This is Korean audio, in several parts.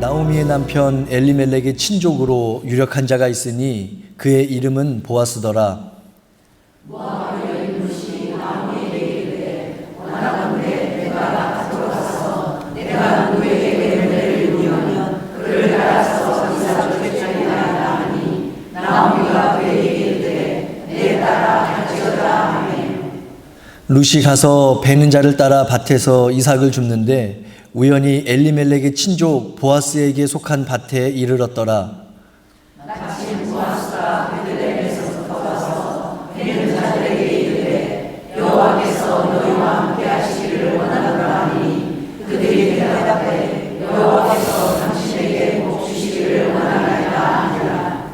나오미의 남편 엘리멜렉의 친족으로 유력한 자가 있으니 그의 이름은 보아스더라. 룻이 가서 베는 자를 따라 밭에서 이삭을 줍는데 우연히 엘리멜렉의 친족 보아스에게 속한 밭에 이르렀더라. 마침 보아스가 베들레헴에서부터 와서 베는 자들에게 이르되 여호와께서 너희와 함께 하시기를 원하노라 하니 그들이 대답해 여호와께서 당신에게 복 주시기를 원하나이다 하니라.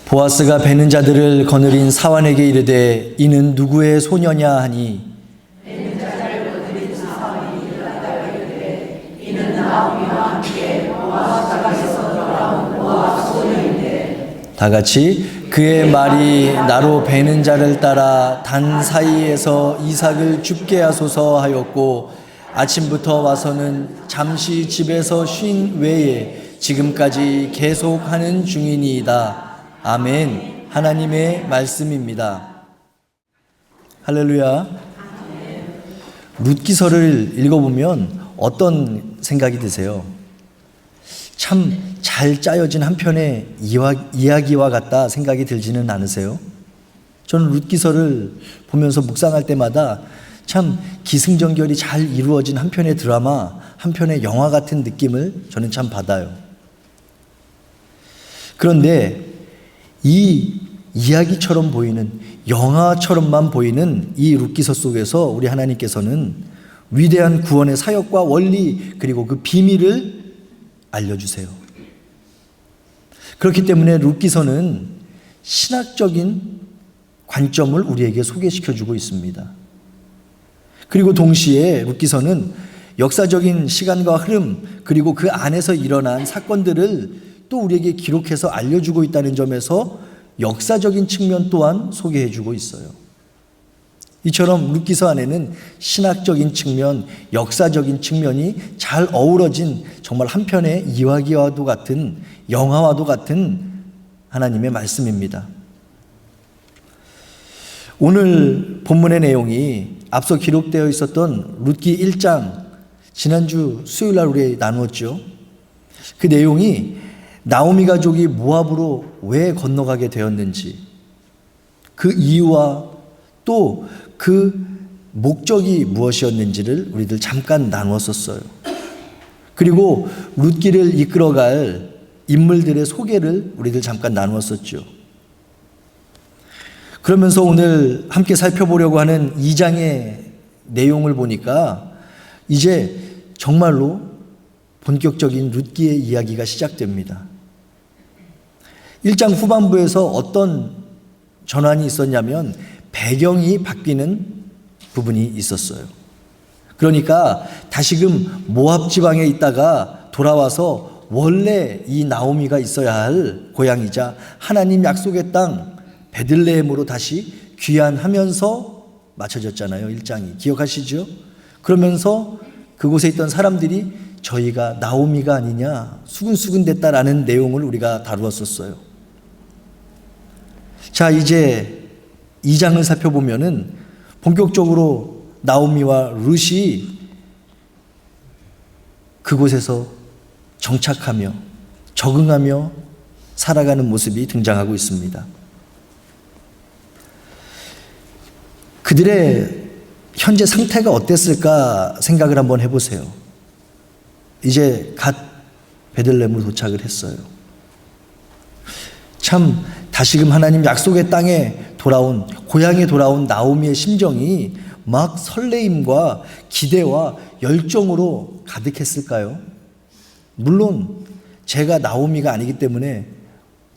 보아스가 베는 자들을 거느린 사환에게 이르되 이는 누구의 소녀냐 하니 베는 자들을 거느린 사환이 일어났다가 이르되 이는 나오미와 함께 모압에서 돌아온 모압 소녀인데 다 같이 그의 말이 나로 베는 자를 따라 단 사이에서 이삭을 줍게 하소서 하였고 아침부터 와서는 잠시 집에서 쉰 외에 지금까지 계속하는 중이니이다. 아멘. 하나님의 말씀입니다. 할렐루야. 룻기서를 읽어보면 어떤 생각이 드세요? 참 잘 짜여진 한 편의 이야기와 같다 생각이 들지는 않으세요? 저는 룻기서를 보면서 묵상할 때마다 참 기승전결이 잘 이루어진 한 편의 드라마, 한 편의 영화 같은 느낌을 저는 참 받아요. 그런데 이 이야기처럼 보이는, 영화처럼만 보이는 이 룻기서 속에서 우리 하나님께서는 위대한 구원의 사역과 원리 그리고 그 비밀을 알려주세요. 그렇기 때문에 룻기서는 신학적인 관점을 우리에게 소개시켜주고 있습니다. 그리고 동시에 룻기서는 역사적인 시간과 흐름 그리고 그 안에서 일어난 사건들을 또 우리에게 기록해서 알려주고 있다는 점에서 역사적인 측면 또한 소개해주고 있어요. 이처럼 룻기서 안에는 신학적인 측면, 역사적인 측면이 잘 어우러진 정말 한편의 이야기와도 같은, 영화와도 같은 하나님의 말씀입니다. 오늘 본문의 내용이 앞서 기록되어 있었던 룻기 1장, 지난주 수요일날 우리 나누었죠. 그 내용이 나오미 가족이 모압으로 왜 건너가게 되었는지, 그 이유와 또 그 목적이 무엇이었는지를 우리들 잠깐 나누었었어요. 그리고 룻기를 이끌어갈 인물들의 소개를 우리들 잠깐 나누었었죠. 그러면서 오늘 함께 살펴보려고 하는 2장의 내용을 보니까 이제 정말로 본격적인 룻기의 이야기가 시작됩니다. 1장 후반부에서 어떤 전환이 있었냐면 배경이 바뀌는 부분이 있었어요. 그러니까 다시금 모압 지방에 있다가 돌아와서 원래 이 나오미가 있어야 할 고향이자 하나님 약속의 땅 베들레헴으로 다시 귀환하면서 맞춰졌잖아요. 1장이. 기억하시죠? 그러면서 그곳에 있던 사람들이 저희가 나오미가 아니냐 수근수근 됐다라는 내용을 우리가 다루었었어요. 자, 이제 2장을 살펴보면은 본격적으로 나오미와 룻이 그곳에서 정착하며 적응하며 살아가는 모습이 등장하고 있습니다. 그들의 현재 상태가 어땠을까 생각을 한번 해보세요. 이제 갓 베들레헴으로 도착을 했어요. 참 다시금 하나님 약속의 땅에 돌아온, 고향에 돌아온 나오미의 심정이 막 설레임과 기대와 열정으로 가득했을까요? 물론 제가 나오미가 아니기 때문에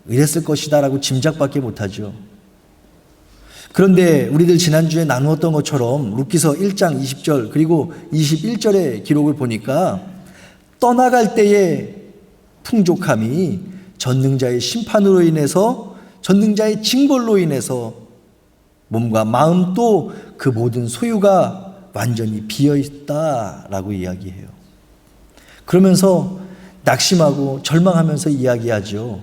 이랬을 것이다라고 짐작밖에 못하죠. 그런데 우리들 지난주에 나누었던 것처럼 룻기서 1장 20절 그리고 21절의 기록을 보니까 떠나갈 때의 풍족함이 전능자의 심판으로 인해서, 전능자의 징벌로 인해서 몸과 마음 또 그 모든 소유가 완전히 비어있다라고 이야기해요. 그러면서 낙심하고 절망하면서 이야기하죠.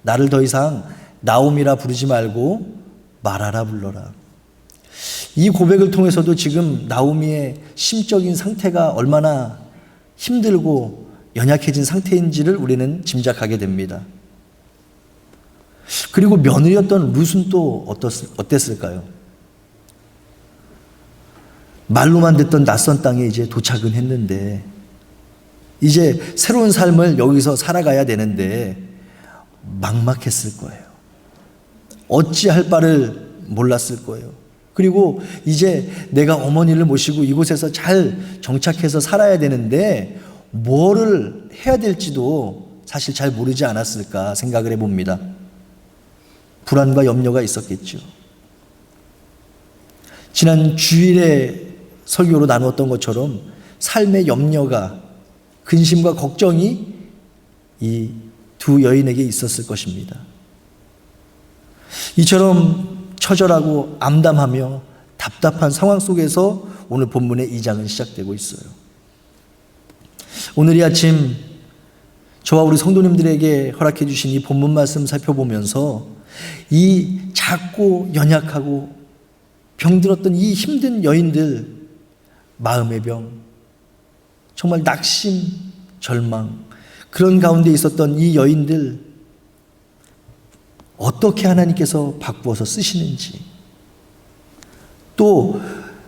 나를 더 이상 나옴이라 부르지 말고 마라라 불러라. 이 고백을 통해서도 지금 나오미의 심적인 상태가 얼마나 힘들고 연약해진 상태인지를 우리는 짐작하게 됩니다. 그리고 며느리였던 룻은 또 어땠을까요? 말로만 듣던 낯선 땅에 이제 도착은 했는데 이제 새로운 삶을 여기서 살아가야 되는데 막막했을 거예요. 어찌할 바를 몰랐을 거예요. 그리고 이제 내가 어머니를 모시고 이곳에서 잘 정착해서 살아야 되는데 뭐를 해야 될지도 사실 잘 모르지 않았을까 생각을 해봅니다. 불안과 염려가 있었겠죠. 지난 주일에 설교로 나누었던 것처럼 삶의 염려가, 근심과 걱정이 이 두 여인에게 있었을 것입니다. 이처럼 처절하고 암담하며 답답한 상황 속에서 오늘 본문의 2장은 시작되고 있어요. 오늘 이 아침 저와 우리 성도님들에게 허락해 주신 이 본문 말씀 살펴보면서 이 작고 연약하고 병들었던 이 힘든 여인들, 마음의 병, 정말 낙심, 절망, 그런 가운데 있었던 이 여인들 어떻게 하나님께서 바꾸어서 쓰시는지, 또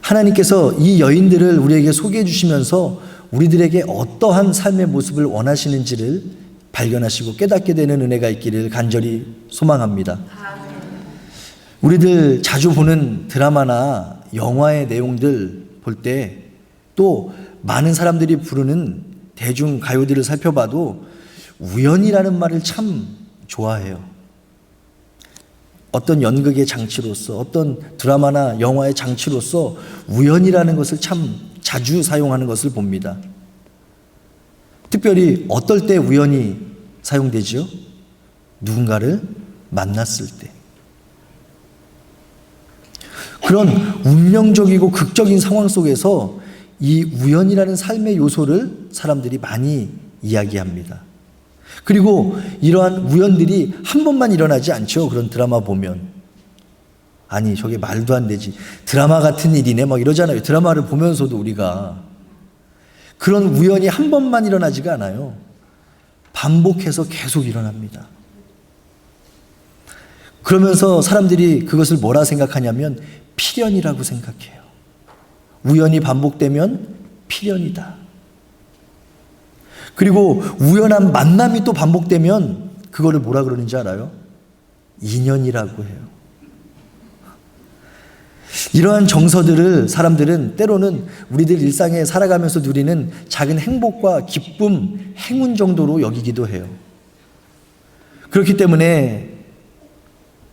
하나님께서 이 여인들을 우리에게 소개해 주시면서 우리들에게 어떠한 삶의 모습을 원하시는지를 발견하시고 깨닫게 되는 은혜가 있기를 간절히 소망합니다. 우리들 자주 보는 드라마나 영화의 내용들 볼 때, 또 많은 사람들이 부르는 대중 가요들을 살펴봐도 우연이라는 말을 참 좋아해요. 어떤 연극의 장치로서, 어떤 드라마나 영화의 장치로서 우연이라는 것을 참 자주 사용하는 것을 봅니다. 특별히 어떨 때 우연이 사용되죠? 누군가를 만났을 때. 그런 운명적이고 극적인 상황 속에서 이 우연이라는 삶의 요소를 사람들이 많이 이야기합니다. 그리고 이러한 우연들이 한 번만 일어나지 않죠. 그런 드라마 보면. 아니, 저게 말도 안 되지. 드라마 같은 일이네. 막 이러잖아요. 드라마를 보면서도 우리가. 그런 우연이 한 번만 일어나지가 않아요. 반복해서 계속 일어납니다. 그러면서 사람들이 그것을 뭐라 생각하냐면 필연이라고 생각해요. 우연이 반복되면 필연이다. 그리고 우연한 만남이 또 반복되면 그거를 뭐라 그러는지 알아요? 인연이라고 해요. 이러한 정서들을 사람들은 때로는 우리들 일상에 살아가면서 누리는 작은 행복과 기쁨, 행운 정도로 여기기도 해요. 그렇기 때문에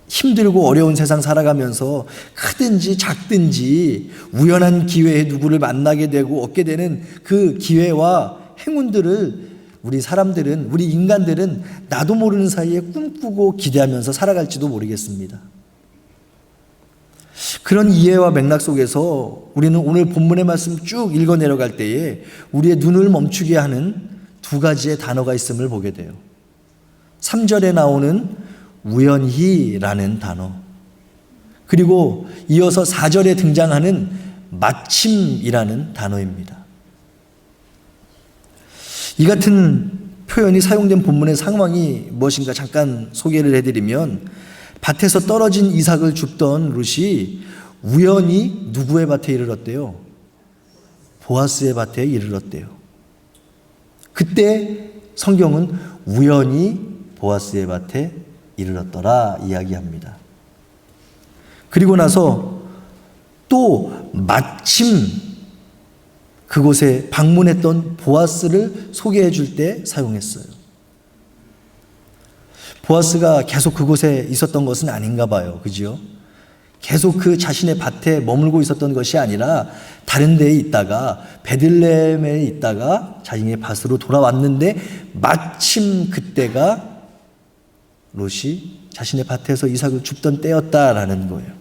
힘들고 어려운 세상 살아가면서 크든지 작든지 우연한 기회에 누구를 만나게 되고 얻게 되는 그 기회와 행운들을 우리 사람들은, 우리 인간들은 나도 모르는 사이에 꿈꾸고 기대하면서 살아갈지도 모르겠습니다. 그런 이해와 맥락 속에서 우리는 오늘 본문의 말씀 쭉 읽어 내려갈 때에 우리의 눈을 멈추게 하는 두 가지의 단어가 있음을 보게 돼요. 3절에 나오는 우연히라는 단어, 그리고 이어서 4절에 등장하는 마침이라는 단어입니다. 이 같은 표현이 사용된 본문의 상황이 무엇인가 잠깐 소개를 해드리면, 밭에서 떨어진 이삭을 줍던 룻이 우연히 누구의 밭에 이르렀대요? 보아스의 밭에 이르렀대요. 그때 성경은 우연히 보아스의 밭에 이르렀더라 이야기합니다. 그리고 나서 또 마침 그곳에 방문했던 보아스를 소개해 줄 때 사용했어요. 보아스가 계속 그곳에 있었던 것은 아닌가 봐요. 그죠? 계속 그 자신의 밭에 머물고 있었던 것이 아니라 다른 데에 있다가 베들레헴에 있다가 자신의 밭으로 돌아왔는데 마침 그때가 롯이 자신의 밭에서 이삭을 줍던 때였다라는 거예요.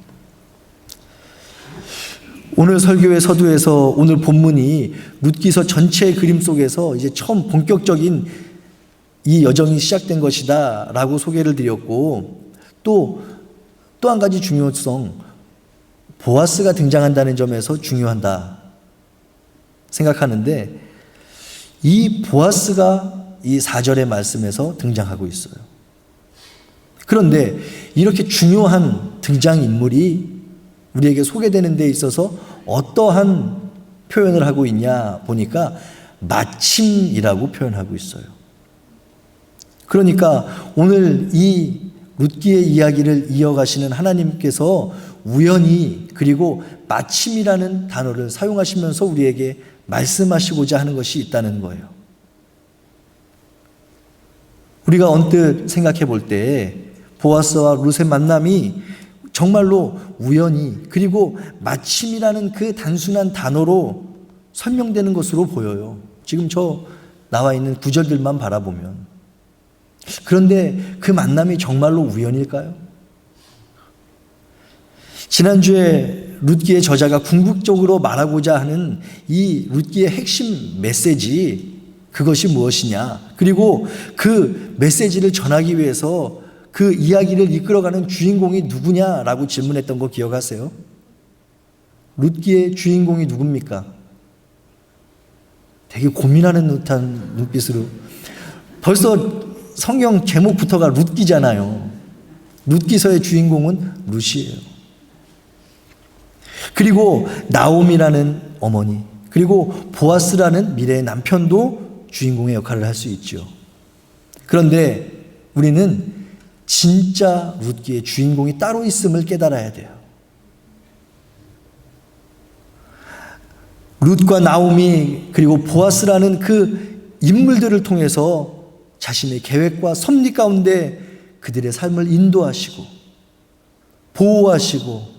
오늘 설교의 서두에서 오늘 본문이 룻기서 전체의 그림 속에서 이제 처음 본격적인 이 여정이 시작된 것이다 라고 소개를 드렸고, 또 한 가지 중요성, 보아스가 등장한다는 점에서 중요하다 생각하는데, 이 보아스가 이 4절의 말씀에서 등장하고 있어요. 그런데 이렇게 중요한 등장인물이 우리에게 소개되는 데 있어서 어떠한 표현을 하고 있냐 보니까 마침이라고 표현하고 있어요. 그러니까 오늘 이 룻기의 이야기를 이어가시는 하나님께서 우연히 그리고 마침이라는 단어를 사용하시면서 우리에게 말씀하시고자 하는 것이 있다는 거예요. 우리가 언뜻 생각해 볼 때 보아스와 룻의 만남이 정말로 우연히 그리고 마침이라는 그 단순한 단어로 설명되는 것으로 보여요. 지금 저 나와 있는 구절들만 바라보면. 그런데 그 만남이 정말로 우연일까요? 지난주에 룻기의 저자가 궁극적으로 말하고자 하는 이 룻기의 핵심 메시지, 그것이 무엇이냐, 그리고 그 메시지를 전하기 위해서 그 이야기를 이끌어가는 주인공이 누구냐라고 질문했던 거 기억하세요? 룻기의 주인공이 누굽니까? 되게 고민하는 듯한 눈빛으로. 벌써 성경 제목부터가 룻기잖아요. 룻기서의 주인공은 룻이에요. 그리고 나옴이라는 어머니, 그리고 보아스라는 미래의 남편도 주인공의 역할을 할 수 있죠. 그런데 우리는 진짜 룻기의 주인공이 따로 있음을 깨달아야 돼요. 룻과 나옴이 그리고 보아스라는 그 인물들을 통해서 자신의 계획과 섭리 가운데 그들의 삶을 인도하시고 보호하시고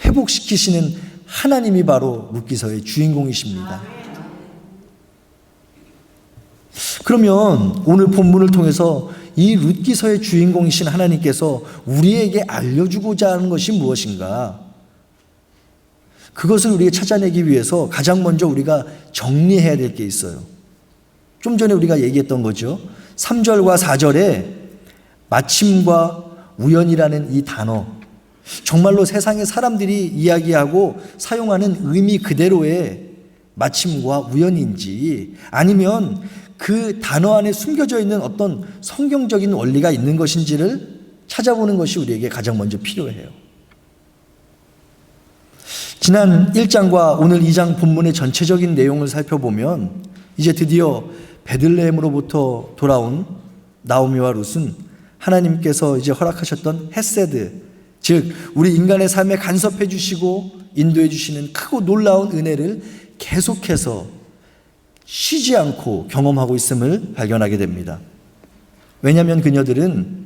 회복시키시는 하나님이 바로 룻기서의 주인공이십니다. 그러면 오늘 본문을 통해서 이 룻기서의 주인공이신 하나님께서 우리에게 알려주고자 하는 것이 무엇인가? 그것을 우리가 찾아내기 위해서 가장 먼저 우리가 정리해야 될 게 있어요. 좀 전에 우리가 얘기했던 거죠. 3절과 4절에 마침과 우연이라는 이 단어, 정말로 세상의 사람들이 이야기하고 사용하는 의미 그대로의 마침과 우연인지, 아니면 그 단어 안에 숨겨져 있는 어떤 성경적인 원리가 있는 것인지를 찾아보는 것이 우리에게 가장 먼저 필요해요. 지난 1장과 오늘 2장 본문의 전체적인 내용을 살펴보면 이제 드디어 베들레헴으로부터 돌아온 나오미와 룻은 하나님께서 이제 허락하셨던 헤세드, 즉 우리 인간의 삶에 간섭해 주시고 인도해 주시는 크고 놀라운 은혜를 계속해서 쉬지 않고 경험하고 있음을 발견하게 됩니다. 왜냐하면 그녀들은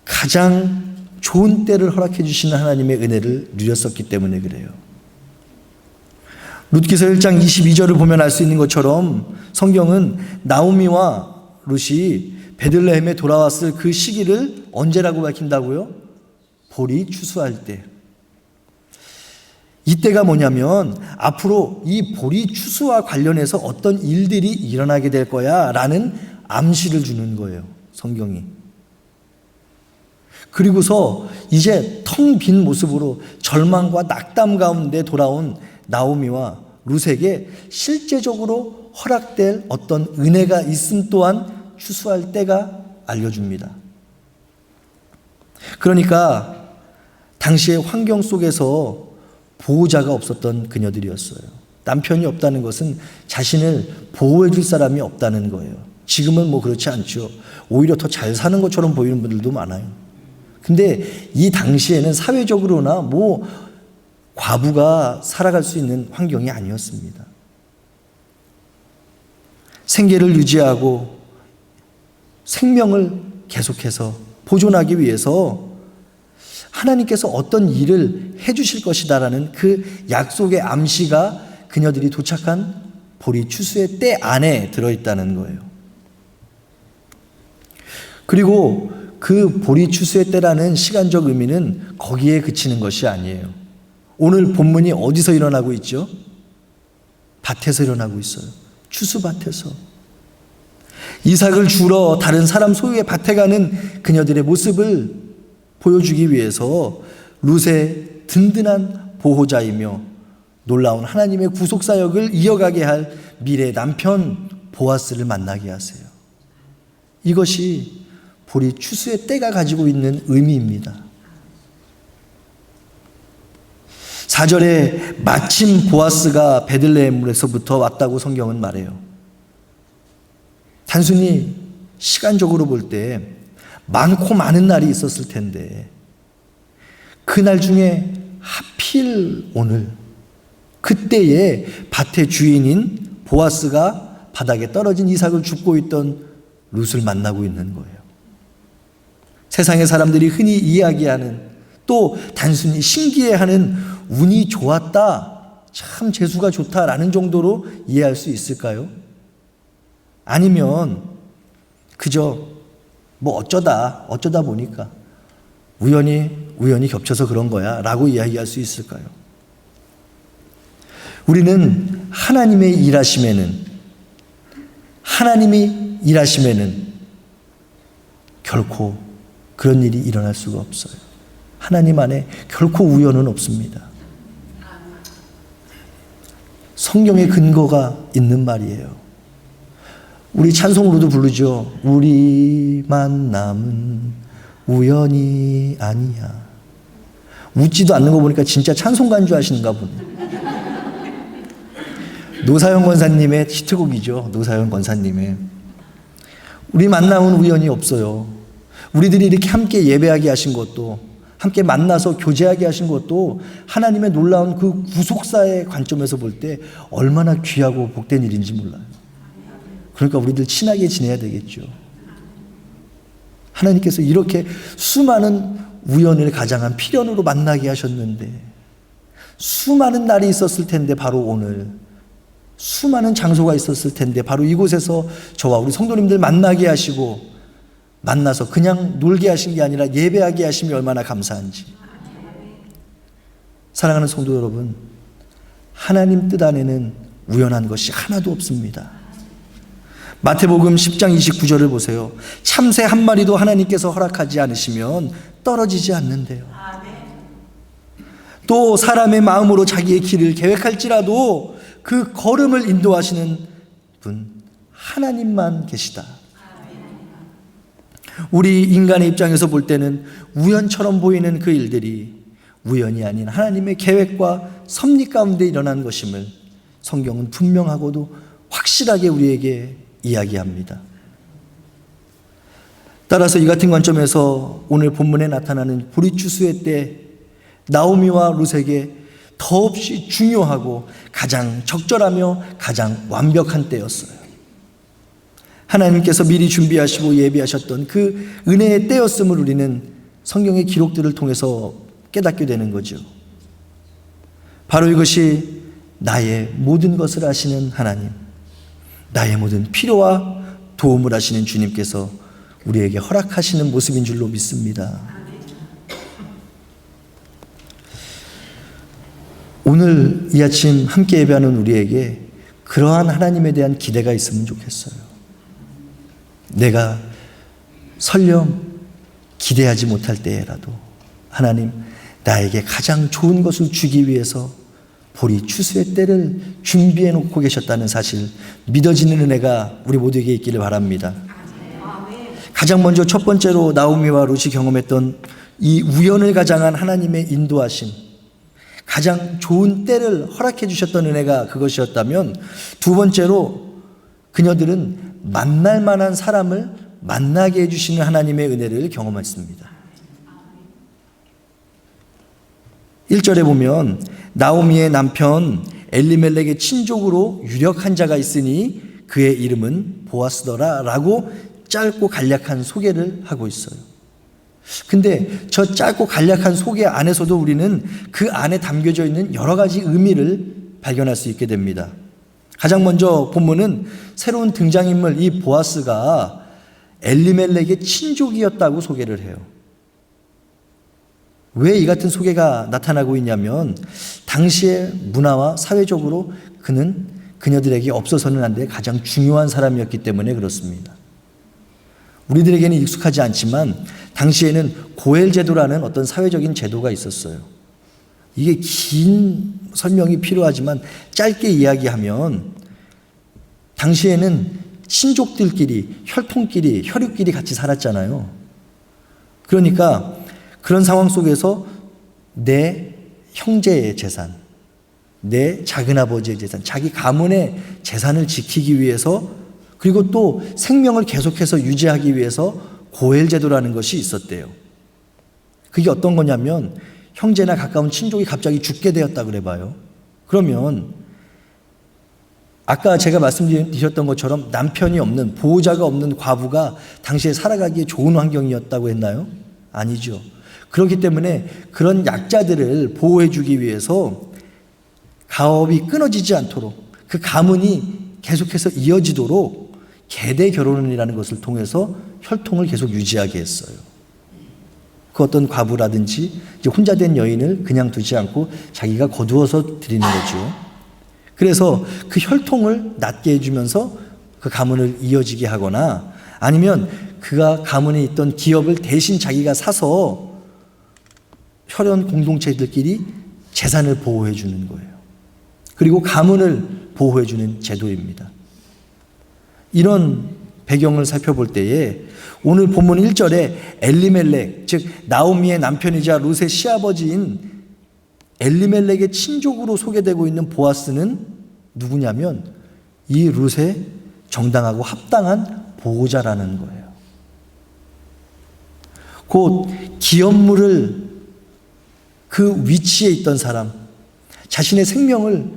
가장 좋은 때를 허락해 주시는 하나님의 은혜를 누렸었기 때문에 그래요. 룻기서 1장 22절을 보면 알 수 있는 것처럼 성경은 나오미와 룻이 베들레헴에 돌아왔을 그 시기를 언제라고 밝힌다고요? 볼이 추수할 때. 이때가 뭐냐면 앞으로 이 보리 추수와 관련해서 어떤 일들이 일어나게 될 거야 라는 암시를 주는 거예요, 성경이. 그리고서 이제 텅 빈 모습으로 절망과 낙담 가운데 돌아온 나오미와 룻에게 실제적으로 허락될 어떤 은혜가 있음 또한 추수할 때가 알려줍니다. 그러니까 당시의 환경 속에서 보호자가 없었던 그녀들이었어요. 남편이 없다는 것은 자신을 보호해 줄 사람이 없다는 거예요. 지금은 뭐 그렇지 않죠. 오히려 더 잘 사는 것처럼 보이는 분들도 많아요. 근데 이 당시에는 사회적으로나 뭐 과부가 살아갈 수 있는 환경이 아니었습니다. 생계를 유지하고 생명을 계속해서 보존하기 위해서 하나님께서 어떤 일을 해주실 것이다라는 그 약속의 암시가 그녀들이 도착한 보리 추수의 때 안에 들어있다는 거예요. 그리고 그 보리 추수의 때라는 시간적 의미는 거기에 그치는 것이 아니에요. 오늘 본문이 어디서 일어나고 있죠? 밭에서 일어나고 있어요. 추수밭에서. 이삭을 주러 다른 사람 소유의 밭에 가는 그녀들의 모습을 보여주기 위해서 룻의 든든한 보호자이며 놀라운 하나님의 구속사역을 이어가게 할 미래 남편 보아스를 만나게 하세요. 이것이 보리 추수의 때가 가지고 있는 의미입니다. 4절에 마침 보아스가 베들레헴에서부터 왔다고 성경은 말해요. 단순히 시간적으로 볼 때 많고 많은 날이 있었을 텐데 그날 중에 하필 오늘 그때에 밭의 주인인 보아스가 바닥에 떨어진 이삭을 줍고 있던 룻을 만나고 있는 거예요. 세상의 사람들이 흔히 이야기하는, 또 단순히 신기해하는 운이 좋았다, 참 재수가 좋다라는 정도로 이해할 수 있을까요? 아니면 그저 어쩌다 보니까 우연히 겹쳐서 그런 거야 라고 이야기할 수 있을까요? 우리는 하나님이 일하심에는 결코 그런 일이 일어날 수가 없어요. 하나님 안에 결코 우연은 없습니다. 성경의 근거가 있는 말이에요. 우리 찬송으로도 부르죠. 우리 만남은 우연이 아니야. 웃지도 않는 거 보니까 진짜 찬송가인 줄 아시는가 보네. 노사연 권사님의 히트곡이죠. 노사연 권사님의. 우리 만남은 우연이 없어요. 우리들이 이렇게 함께 예배하게 하신 것도, 함께 만나서 교제하게 하신 것도 하나님의 놀라운 그 구속사의 관점에서 볼 때 얼마나 귀하고 복된 일인지 몰라요. 그러니까 우리들 친하게 지내야 되겠죠. 하나님께서 이렇게 수많은 우연을 가장한 필연으로 만나게 하셨는데, 수많은 날이 있었을 텐데 바로 오늘, 수많은 장소가 있었을 텐데 바로 이곳에서 저와 우리 성도님들 만나게 하시고, 만나서 그냥 놀게 하신 게 아니라 예배하게 하심이 얼마나 감사한지. 사랑하는 성도 여러분, 하나님 뜻 안에는 우연한 것이 하나도 없습니다. 마태복음 10장 29절을 보세요. 참새 한 마리도 하나님께서 허락하지 않으시면 떨어지지 않는데요. 또 사람의 마음으로 자기의 길을 계획할지라도 그 걸음을 인도하시는 분 하나님만 계시다. 우리 인간의 입장에서 볼 때는 우연처럼 보이는 그 일들이 우연이 아닌 하나님의 계획과 섭리 가운데 일어난 것임을 성경은 분명하고도 확실하게 우리에게 이야기합니다. 따라서 이 같은 관점에서 오늘 본문에 나타나는 보리추수의 때 나오미와 룻에게 더없이 중요하고 가장 적절하며 가장 완벽한 때였어요. 하나님께서 미리 준비하시고 예비하셨던 그 은혜의 때였음을 우리는 성경의 기록들을 통해서 깨닫게 되는 거죠. 바로 이것이 나의 모든 것을 아시는 하나님, 나의 모든 필요와 도움을 아시는 주님께서 우리에게 허락하시는 모습인 줄로 믿습니다. 오늘 이 아침 함께 예배하는 우리에게 그러한 하나님에 대한 기대가 있으면 좋겠어요. 내가 설령 기대하지 못할 때라도 하나님 나에게 가장 좋은 것을 주기 위해서 보리 추수의 때를 준비해 놓고 계셨다는 사실, 믿어지는 은혜가 우리 모두에게 있기를 바랍니다. 가장 먼저 첫 번째로 나오미와 룻이 경험했던 이 우연을 가장한 하나님의 인도하심, 가장 좋은 때를 허락해 주셨던 은혜가 그것이었다면, 두 번째로 그녀들은 만날 만한 사람을 만나게 해주시는 하나님의 은혜를 경험했습니다. 1절에 보면 나오미의 남편 엘리멜렉의 친족으로 유력한 자가 있으니 그의 이름은 보아스더라 라고 짧고 간략한 소개를 하고 있어요. 근데 저 짧고 간략한 소개 안에서도 우리는 그 안에 담겨져 있는 여러 가지 의미를 발견할 수 있게 됩니다. 가장 먼저 본문은 새로운 등장인물 이 보아스가 엘리멜렉의 친족이었다고 소개를 해요. 왜 이 같은 소개가 나타나고 있냐면 당시의 문화와 사회적으로 그는 그녀들에게 없어서는 안 될 가장 중요한 사람이었기 때문에 그렇습니다. 우리들에게는 익숙하지 않지만 당시에는 고엘 제도라는 어떤 사회적인 제도가 있었어요. 이게 긴 설명이 필요하지만 짧게 이야기하면 당시에는 친족들끼리, 혈통끼리, 혈육끼리 같이 살았잖아요. 그러니까 그런 상황 속에서 내 형제의 재산, 내 작은아버지의 재산, 자기 가문의 재산을 지키기 위해서, 그리고 또 생명을 계속해서 유지하기 위해서 고엘 제도라는 것이 있었대요. 그게 어떤 거냐면 형제나 가까운 친족이 갑자기 죽게 되었다 그래 봐요. 그러면 아까 제가 말씀드렸던 것처럼 남편이 없는, 보호자가 없는 과부가 당시에 살아가기에 좋은 환경이었다고 했나요? 아니죠. 그렇기 때문에 그런 약자들을 보호해 주기 위해서 가업이 끊어지지 않도록, 그 가문이 계속해서 이어지도록 계대 결혼이라는 것을 통해서 혈통을 계속 유지하게 했어요. 그 어떤 과부라든지 이제 혼자 된 여인을 그냥 두지 않고 자기가 거두어서 드리는 거죠. 그래서 그 혈통을 낫게 해주면서 그 가문을 이어지게 하거나, 아니면 그가 가문에 있던 기업을 대신 자기가 사서 혈연 공동체들끼리 재산을 보호해 주는 거예요. 그리고 가문을 보호해 주는 제도입니다. 이런 배경을 살펴볼 때에 오늘 본문 1절에 엘리멜렉, 즉 나오미의 남편이자 룻의 시아버지인 엘리멜렉의 친족으로 소개되고 있는 보아스는 누구냐면 이 룻의 정당하고 합당한 보호자라는 거예요. 곧 기업물을 그 위치에 있던 사람, 자신의 생명을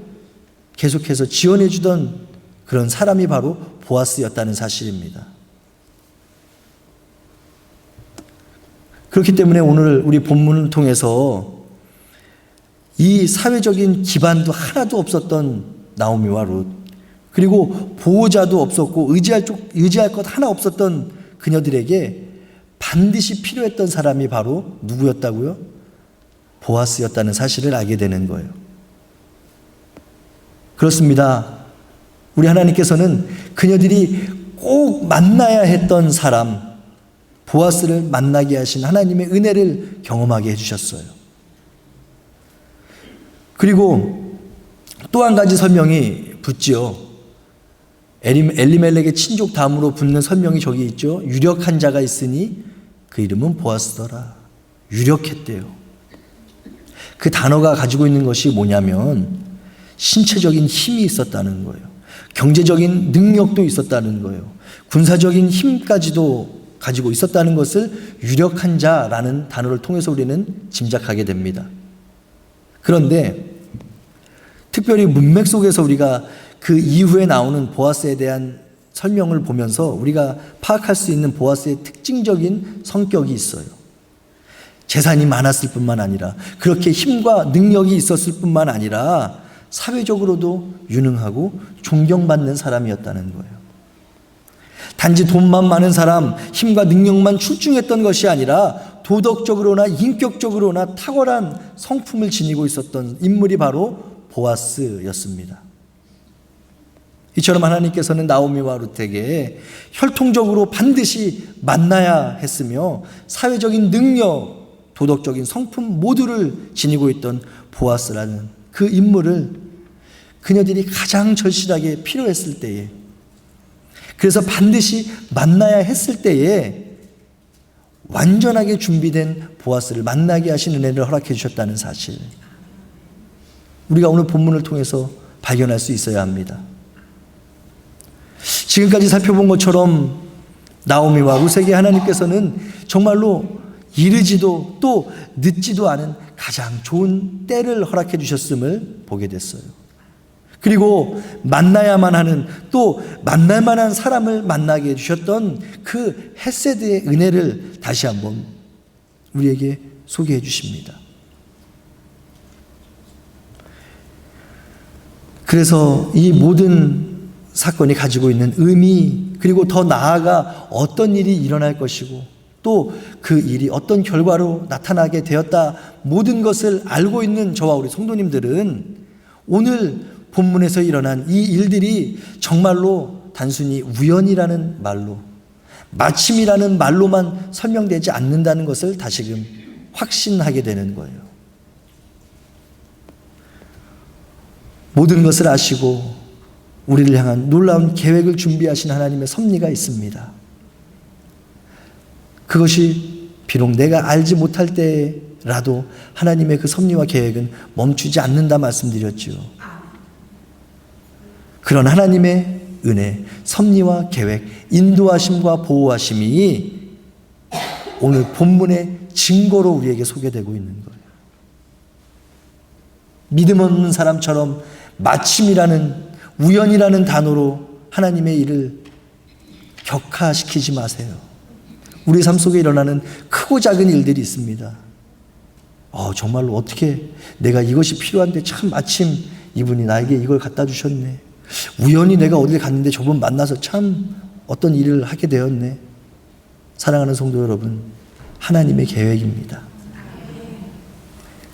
계속해서 지원해 주던 그런 사람이 바로 보아스였다는 사실입니다. 그렇기 때문에 오늘 우리 본문을 통해서 이 사회적인 기반도 하나도 없었던 나오미와 룻, 그리고 보호자도 없었고 의지할 것 하나 없었던 그녀들에게 반드시 필요했던 사람이 바로 누구였다고요? 보아스였다는 사실을 알게 되는 거예요. 그렇습니다. 우리 하나님께서는 그녀들이 꼭 만나야 했던 사람, 보아스를 만나게 하신 하나님의 은혜를 경험하게 해주셨어요. 그리고 또 한 가지 설명이 붙지요. 엘리멜렉의 친족 다음으로 붙는 설명이 저기 있죠. 유력한 자가 있으니 그 이름은 보아스더라. 유력했대요. 그 단어가 가지고 있는 것이 뭐냐면 신체적인 힘이 있었다는 거예요. 경제적인 능력도 있었다는 거예요. 군사적인 힘까지도 가지고 있었다는 것을 유력한 자라는 단어를 통해서 우리는 짐작하게 됩니다. 그런데 특별히 문맥 속에서 우리가 그 이후에 나오는 보아스에 대한 설명을 보면서 우리가 파악할 수 있는 보아스의 특징적인 성격이 있어요. 재산이 많았을 뿐만 아니라, 그렇게 힘과 능력이 있었을 뿐만 아니라 사회적으로도 유능하고 존경받는 사람이었다는 거예요. 단지 돈만 많은 사람, 힘과 능력만 출중했던 것이 아니라 도덕적으로나 인격적으로나 탁월한 성품을 지니고 있었던 인물이 바로 보아스였습니다. 이처럼 하나님께서는 나오미와 룻에게 혈통적으로 반드시 만나야 했으며 사회적인 능력, 도덕적인 성품 모두를 지니고 있던 보아스라는 그 인물을 그녀들이 가장 절실하게 필요했을 때에, 그래서 반드시 만나야 했을 때에 완전하게 준비된 보아스를 만나게 하신 은혜를 허락해 주셨다는 사실, 우리가 오늘 본문을 통해서 발견할 수 있어야 합니다. 지금까지 살펴본 것처럼 나오미와 룻에게 하나님께서는 정말로 이르지도 또 늦지도 않은 가장 좋은 때를 허락해 주셨음을 보게 됐어요. 그리고 만나야만 하는, 또 만날 만한 사람을 만나게 해주셨던 그 헤세드의 은혜를 다시 한번 우리에게 소개해 주십니다. 그래서 이 모든 사건이 가지고 있는 의미, 그리고 더 나아가 어떤 일이 일어날 것이고 또 그 일이 어떤 결과로 나타나게 되었다, 모든 것을 알고 있는 저와 우리 성도님들은 오늘 본문에서 일어난 이 일들이 정말로 단순히 우연이라는 말로, 마침이라는 말로만 설명되지 않는다는 것을 다시금 확신하게 되는 거예요. 모든 것을 아시고 우리를 향한 놀라운 계획을 준비하신 하나님의 섭리가 있습니다. 그것이 비록 내가 알지 못할 때라도 하나님의 그 섭리와 계획은 멈추지 않는다 말씀드렸죠. 그런 하나님의 은혜, 섭리와 계획, 인도하심과 보호하심이 오늘 본문의 증거로 우리에게 소개되고 있는 거예요. 믿음 없는 사람처럼 마침이라는, 우연이라는 단어로 하나님의 일을 격하시키지 마세요. 우리 삶 속에 일어나는 크고 작은 일들이 있습니다. 정말로 어떻게 내가 이것이 필요한데 참 마침 이분이 나에게 이걸 갖다 주셨네. 우연히 내가 어딜 갔는데 저분 만나서 참 어떤 일을 하게 되었네. 사랑하는 성도 여러분, 하나님의 계획입니다.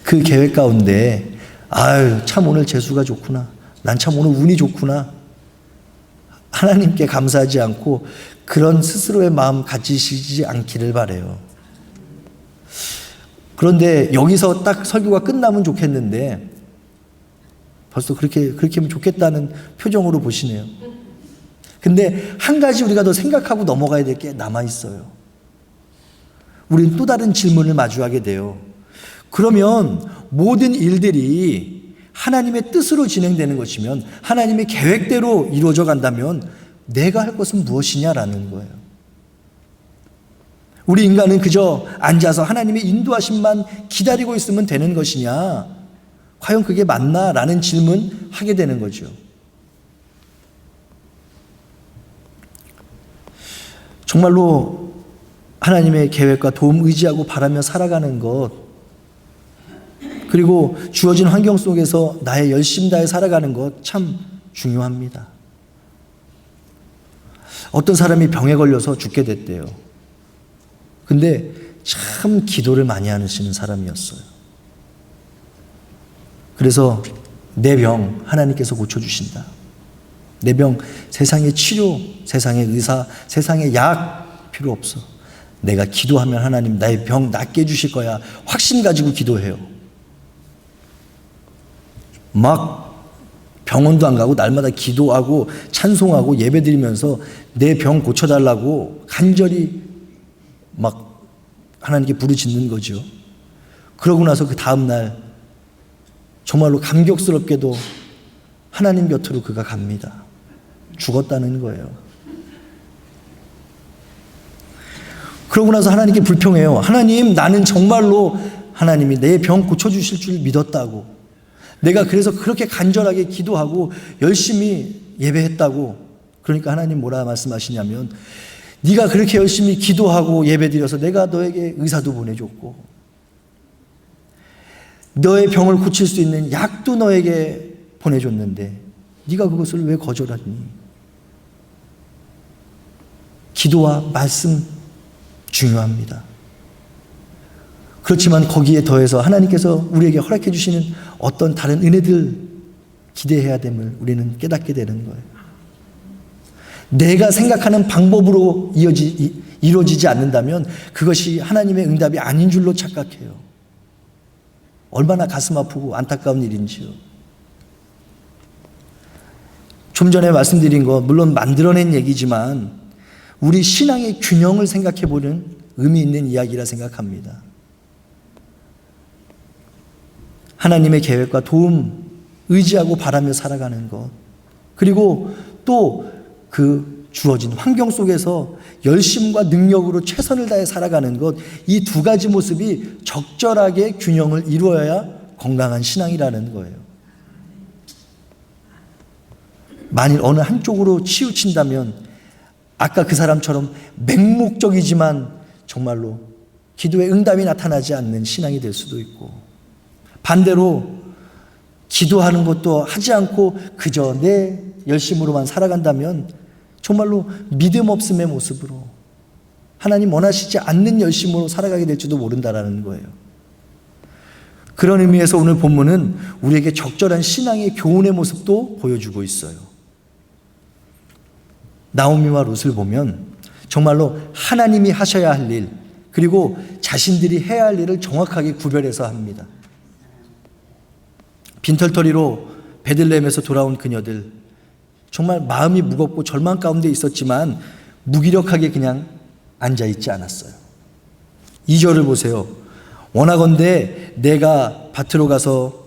그 계획 가운데 참 오늘 재수가 좋구나. 난 참 오늘 운이 좋구나. 하나님께 감사하지 않고 그런 스스로의 마음 가지시지 않기를 바라요. 그런데 여기서 딱 설교가 끝나면 좋겠는데 벌써 그렇게 하면 좋겠다는 표정으로 보시네요. 근데 한 가지 우리가 더 생각하고 넘어가야 될 게 남아 있어요. 우리는 또 다른 질문을 마주하게 돼요. 그러면 모든 일들이 하나님의 뜻으로 진행되는 것이면, 하나님의 계획대로 이루어져 간다면 내가 할 것은 무엇이냐라는 거예요. 우리 인간은 그저 앉아서 하나님의 인도하심만 기다리고 있으면 되는 것이냐, 과연 그게 맞나? 라는 질문 하게 되는 거죠. 정말로 하나님의 계획과 도움 의지하고 바라며 살아가는 것, 그리고 주어진 환경 속에서 나의 열심 다해 살아가는 것 참 중요합니다. 어떤 사람이 병에 걸려서 죽게 됐대요. 근데 참 기도를 많이 하시는 사람이었어요. 그래서 내 병 하나님께서 고쳐주신다. 내 병 세상의 치료, 세상의 의사, 세상의 약 필요 없어. 내가 기도하면 하나님 나의 병 낫게 해주실 거야. 확신 가지고 기도해요. 막 병원도 안 가고 날마다 기도하고 찬송하고 예배드리면서 내 병 고쳐달라고 간절히 막 하나님께 부르짖는 거죠. 그러고 나서 그 다음날 정말로 감격스럽게도 하나님 곁으로 그가 갑니다. 죽었다는 거예요. 그러고 나서 하나님께 불평해요. 하나님, 나는 정말로 하나님이 내 병 고쳐주실 줄 믿었다고. 내가 그래서 그렇게 간절하게 기도하고 열심히 예배했다고. 그러니까 하나님 뭐라 말씀하시냐면, 네가 그렇게 열심히 기도하고 예배드려서 내가 너에게 의사도 보내줬고 너의 병을 고칠 수 있는 약도 너에게 보내줬는데 네가 그것을 왜 거절하니? 기도와 말씀 중요합니다. 그렇지만 거기에 더해서 하나님께서 우리에게 허락해 주시는 어떤 다른 은혜들 기대해야 됨을 우리는 깨닫게 되는 거예요. 내가 생각하는 방법으로 이루어지지 않는다면 그것이 하나님의 응답이 아닌 줄로 착각해요. 얼마나 가슴 아프고 안타까운 일인지요. 좀 전에 말씀드린 거 물론 만들어낸 얘기지만 우리 신앙의 균형을 생각해 보는 의미 있는 이야기라 생각합니다. 하나님의 계획과 도움 의지하고 바라며 살아가는 것, 그리고 또 그 주어진 환경 속에서 열심과 능력으로 최선을 다해 살아가는 것, 이 두 가지 모습이 적절하게 균형을 이루어야 건강한 신앙이라는 거예요. 만일 어느 한쪽으로 치우친다면 아까 그 사람처럼 맹목적이지만 정말로 기도의 응답이 나타나지 않는 신앙이 될 수도 있고, 반대로 기도하는 것도 하지 않고 그저 내 열심으로만 살아간다면 정말로 믿음 없음의 모습으로 하나님 원하시지 않는 열심으로 살아가게 될지도 모른다라는 거예요. 그런 의미에서 오늘 본문은 우리에게 적절한 신앙의 교훈의 모습도 보여주고 있어요. 나오미와 룻을 보면 정말로 하나님이 하셔야 할 일, 그리고 자신들이 해야 할 일을 정확하게 구별해서 합니다. 빈털터리로 베들레헴에서 돌아온 그녀들, 정말 마음이 무겁고 절망 가운데 있었지만 무기력하게 그냥 앉아있지 않았어요. 2절을 보세요. 원하건대 내가 밭으로 가서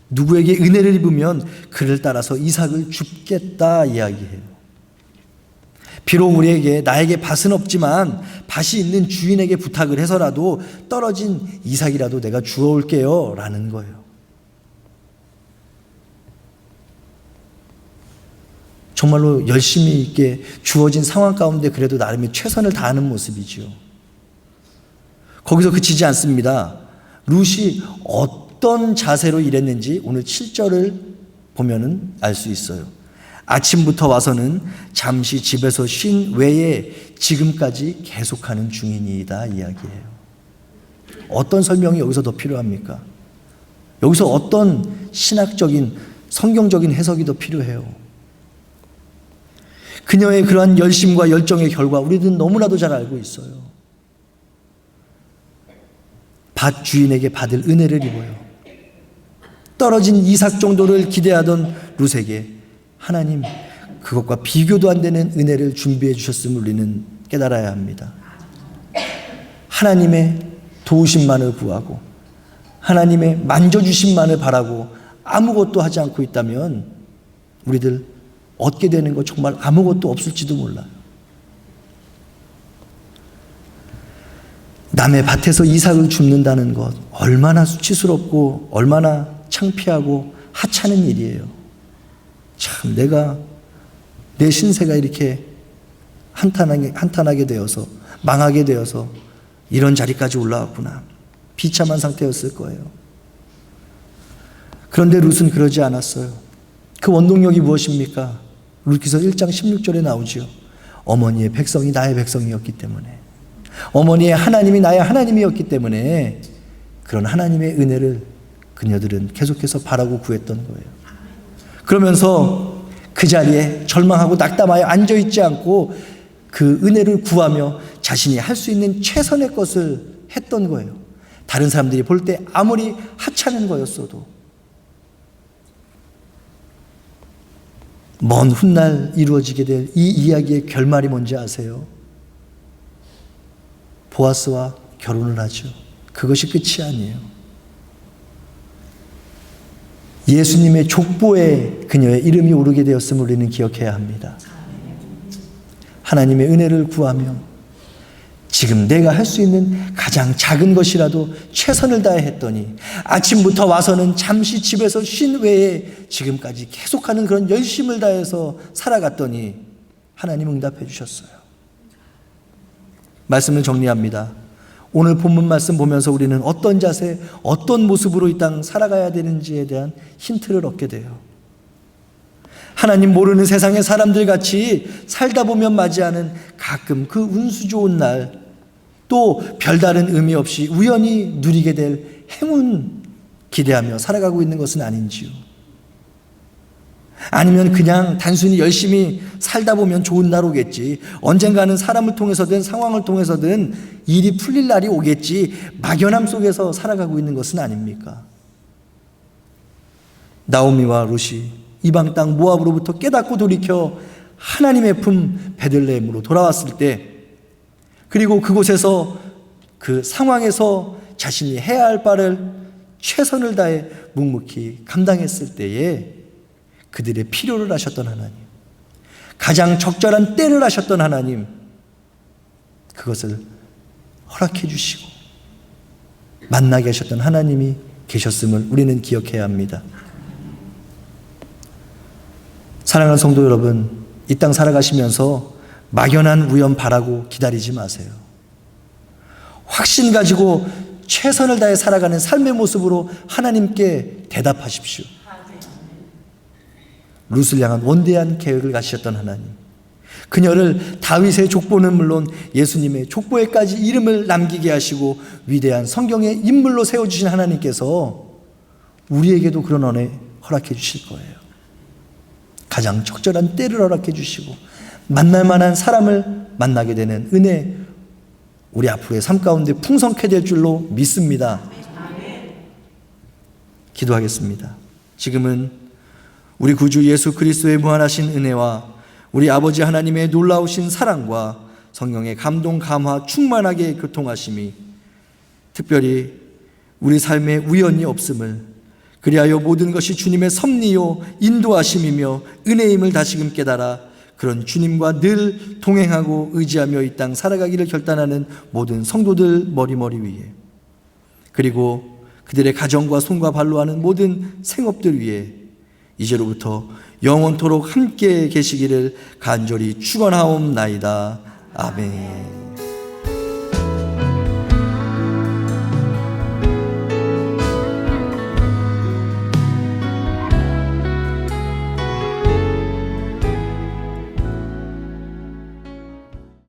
누구에게 은혜를 입으면 그를 따라서 이삭을 줍겠다 이야기해요. 비록 우리에게 나에게 밭은 없지만 밭이 있는 주인에게 부탁을 해서라도 떨어진 이삭이라도 내가 주워올게요 라는 거예요. 정말로 열심히 있게 주어진 상황 가운데 그래도 나름의 최선을 다하는 모습이지요. 거기서 그치지 않습니다. 룻이 어떤 자세로 일했는지 오늘 7절을 보면은 알 수 있어요. 아침부터 와서는 잠시 집에서 쉰 외에 지금까지 계속하는 중이니이다 이야기해요. 어떤 설명이 여기서 더 필요합니까? 여기서 어떤 신학적인 성경적인 해석이 더 필요해요? 그녀의 그러한 열심과 열정의 결과 우리들은 너무나도 잘 알고 있어요. 밭 주인에게 받을 은혜를 입어요. 떨어진 이삭 정도를 기대하던 룻에게 하나님 그것과 비교도 안 되는 은혜를 준비해 주셨음을 우리는 깨달아야 합니다. 하나님의 도우심만을 구하고 하나님의 만져주심만을 바라고 아무것도 하지 않고 있다면 우리들 얻게 되는 거 정말 아무것도 없을지도 몰라요. 남의 밭에서 이삭을 줍는다는 것 얼마나 수치스럽고 얼마나 창피하고 하찮은 일이에요. 참 내가 내 신세가 이렇게 한탄하게 되어서 망하게 되어서 이런 자리까지 올라왔구나. 비참한 상태였을 거예요. 그런데 룻은 그러지 않았어요. 그 원동력이 무엇입니까? 룻기서 1장 16절에 나오죠. 어머니의 백성이 나의 백성이었기 때문에, 어머니의 하나님이 나의 하나님이었기 때문에 그런 하나님의 은혜를 그녀들은 계속해서 바라고 구했던 거예요. 그러면서 그 자리에 절망하고 낙담하여 앉아있지 않고 그 은혜를 구하며 자신이 할 수 있는 최선의 것을 했던 거예요. 다른 사람들이 볼 때 아무리 하찮은 거였어도. 먼 훗날 이루어지게 될 이 이야기의 결말이 뭔지 아세요? 보아스와 결혼을 하죠. 그것이 끝이 아니에요. 예수님의 족보에 그녀의 이름이 오르게 되었음을 우리는 기억해야 합니다. 하나님의 은혜를 구하며 지금 내가 할 수 있는 가장 작은 것이라도 최선을 다해 했더니 아침부터 와서는 잠시 집에서 쉰 외에 지금까지 계속하는 그런 열심을 다해서 살아갔더니 하나님 응답해 주셨어요. 말씀을 정리합니다. 오늘 본문 말씀 보면서 우리는 어떤 자세, 어떤 모습으로 이 땅 살아가야 되는지에 대한 힌트를 얻게 돼요. 하나님 모르는 세상의 사람들 같이 살다 보면 맞이하는 가끔 그 운수 좋은 날, 또 별다른 의미 없이 우연히 누리게 될 행운 기대하며 살아가고 있는 것은 아닌지요? 아니면 그냥 단순히 열심히 살다 보면 좋은 날 오겠지, 언젠가는 사람을 통해서든 상황을 통해서든 일이 풀릴 날이 오겠지, 막연함 속에서 살아가고 있는 것은 아닙니까? 나오미와 룻이 이방 땅 모압으로부터 깨닫고 돌이켜 하나님의 품 베들레헴으로 돌아왔을 때, 그리고 그곳에서 그 상황에서 자신이 해야 할 바를 최선을 다해 묵묵히 감당했을 때에 그들의 필요를 아셨던 하나님, 가장 적절한 때를 아셨던 하나님, 그것을 허락해 주시고 만나게 하셨던 하나님이 계셨음을 우리는 기억해야 합니다. 사랑하는 성도 여러분, 이 땅 살아가시면서 막연한 우연 바라고 기다리지 마세요. 확신 가지고 최선을 다해 살아가는 삶의 모습으로 하나님께 대답하십시오. 룻을 향한 원대한 계획을 가지셨던 하나님, 그녀를 다윗의 족보는 물론 예수님의 족보에까지 이름을 남기게 하시고 위대한 성경의 인물로 세워주신 하나님께서 우리에게도 그런 은혜 허락해 주실 거예요. 가장 적절한 때를 허락해 주시고 만날 만한 사람을 만나게 되는 은혜, 우리 앞으로의 삶 가운데 풍성케 될 줄로 믿습니다. 기도하겠습니다. 지금은 우리 구주 예수 그리스도의 무한하신 은혜와 우리 아버지 하나님의 놀라우신 사랑과 성령의 감동, 감화, 충만하게 교통하심이 특별히 우리 삶에 우연이 없음을, 그리하여 모든 것이 주님의 섭리요 인도하심이며 은혜임을 다시금 깨달아 그런 주님과 늘 동행하고 의지하며 이 땅 살아가기를 결단하는 모든 성도들 머리머리 위에, 그리고 그들의 가정과 손과 발로 하는 모든 생업들 위에 이제로부터 영원토록 함께 계시기를 간절히 축원하옵나이다. 아멘.